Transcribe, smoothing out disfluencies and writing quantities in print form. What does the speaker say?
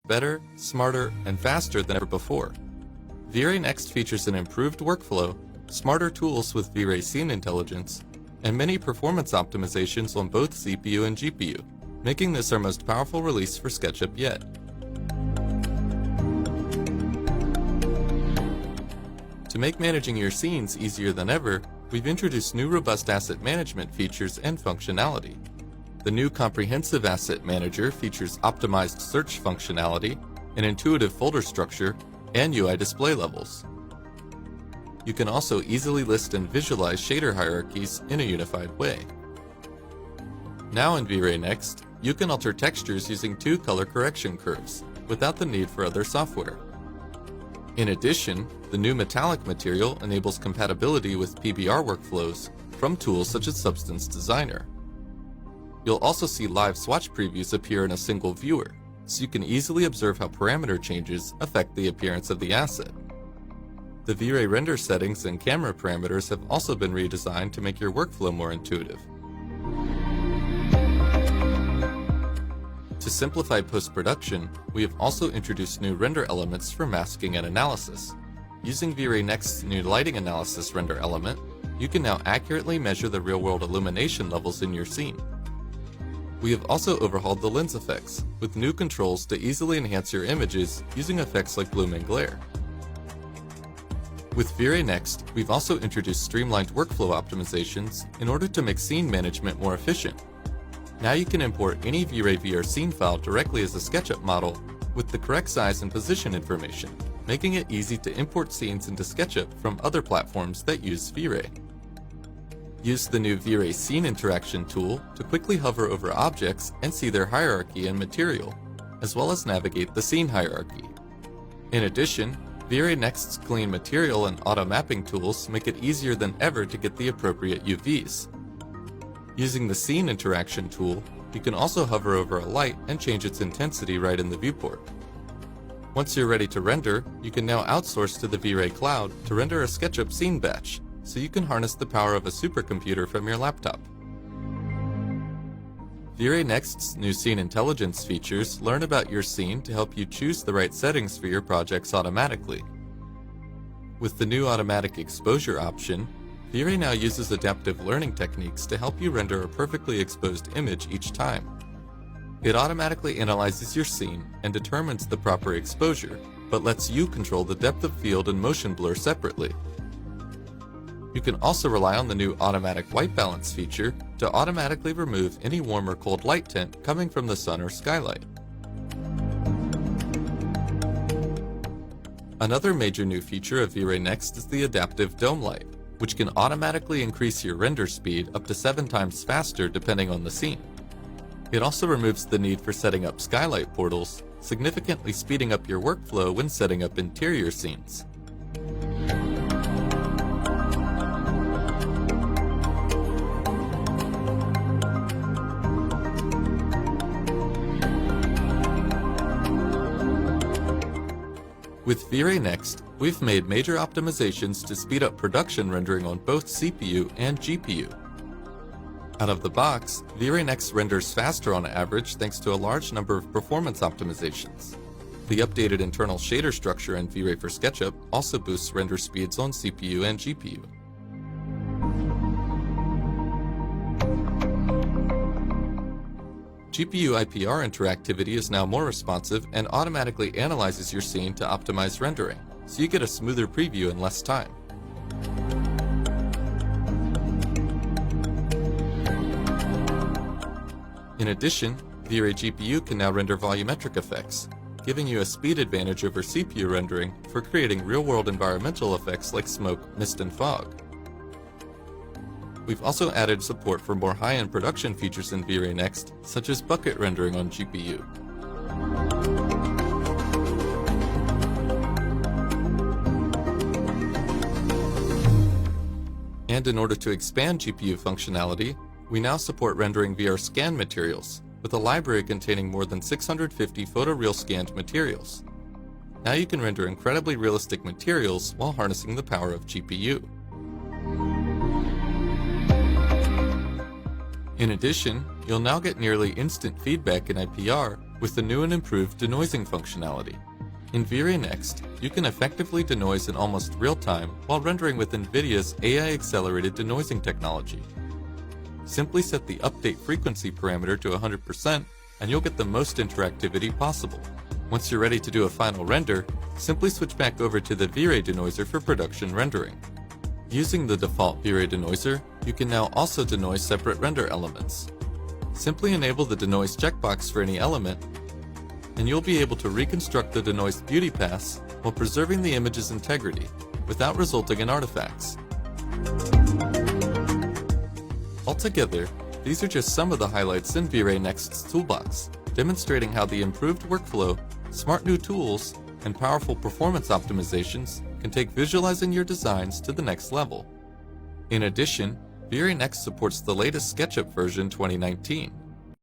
better, smarter, and faster than ever before. V-Ray Next features an improved workflow, smarter tools with V-Ray Scene Intelligence, and many performance optimizations on both CPU and GPU, making this our most powerful release for SketchUp yet. To make managing your scenes easier than ever, we've introduced new robust asset management features and functionality. The new Comprehensive Asset Manager features optimized search functionality, an intuitive folder structure, and UI display levels. You can also easily list and visualize shader hierarchies in a unified way. Now in V-Ray Next, you can alter textures using 2 color correction curves, without the need for other software. In addition, the new metallic material enables compatibility with PBR workflows from tools such as Substance Designer. You'll also see live swatch previews appear in a single viewer, so you can easily observe how parameter changes affect the appearance of the asset. The V-Ray render settings and camera parameters have also been redesigned to make your workflow more intuitive. To simplify post-production, we have also introduced new render elements for masking and analysis. Using V-Ray Next's new lighting analysis render element, you can now accurately measure the real-world illumination levels in your scene. We have also overhauled the lens effects, with new controls to easily enhance your images using effects like bloom and glare. With V-Ray Next, we've also introduced streamlined workflow optimizations in order to make scene management more efficient. Now you can import any V-Ray VR scene file directly as a SketchUp model with the correct size and position information, making it easy to import scenes into SketchUp from other platforms that use V-Ray. Use the new V-Ray Scene Interaction tool to quickly hover over objects and see their hierarchy and material, as well as navigate the scene hierarchy. In addition, V-Ray Next's clean material and auto mapping tools make it easier than ever to get the appropriate UVs. Using the Scene Interaction tool, you can also hover over a light and change its intensity right in the viewport. Once you're ready to render, you can now outsource to the V-Ray Cloud to render a SketchUp scene batch, so you can harness the power of a supercomputer from your laptop. V-Ray Next's new Scene Intelligence features learn about your scene to help you choose the right settings for your projects automatically. With the new automatic exposure option, V-Ray now uses adaptive learning techniques to help you render a perfectly exposed image each time. It automatically analyzes your scene and determines the proper exposure, but lets you control the depth of field and motion blur separately. You can also rely on the new automatic white balance feature to automatically remove any warm or cold light tint coming from the sun or skylight. Another major new feature of V-Ray Next is the adaptive dome light, which can automatically increase your render speed up to 7 times faster depending on the scene. It also removes the need for setting up skylight portals, significantly speeding up your workflow when setting up interior scenes. With V-Ray Next, we've made major optimizations to speed up production rendering on both CPU and GPU. Out of the box, V-Ray Next renders faster on average thanks to a large number of performance optimizations. The updated internal shader structure in V-Ray for SketchUp also boosts render speeds on CPU and GPU. GPU IPR interactivity is now more responsive and automatically analyzes your scene to optimize rendering, so you get a smoother preview in less time. In addition, V-Ray GPU can now render volumetric effects, giving you a speed advantage over CPU rendering for creating real-world environmental effects like smoke, mist, and fog. We've also added support for more high-end production features in V-Ray Next, such as bucket rendering on GPU. And in order to expand GPU functionality, we now support rendering VR scan materials, with a library containing more than 650 photoreal scanned materials. Now you can render incredibly realistic materials while harnessing the power of GPU. In addition, you'll now get nearly instant feedback in IPR with the new and improved denoising functionality. In V-Ray Next, you can effectively denoise in almost real time while rendering with NVIDIA's AI-accelerated denoising technology. Simply set the update frequency parameter to 100% and you'll get the most interactivity possible. Once you're ready to do a final render, simply switch back over to the V-Ray denoiser for production rendering. Using the default V-Ray denoiser, you can now also denoise separate render elements. Simply enable the denoise checkbox for any element, and you'll be able to reconstruct the denoised beauty paths while preserving the image's integrity, without resulting in artifacts. Altogether, these are just some of the highlights in V-Ray Next's toolbox, demonstrating how the improved workflow, smart new tools, and powerful performance optimizations can take visualizing your designs to the next level. In addition, V-Ray Next supports the latest SketchUp version 2019,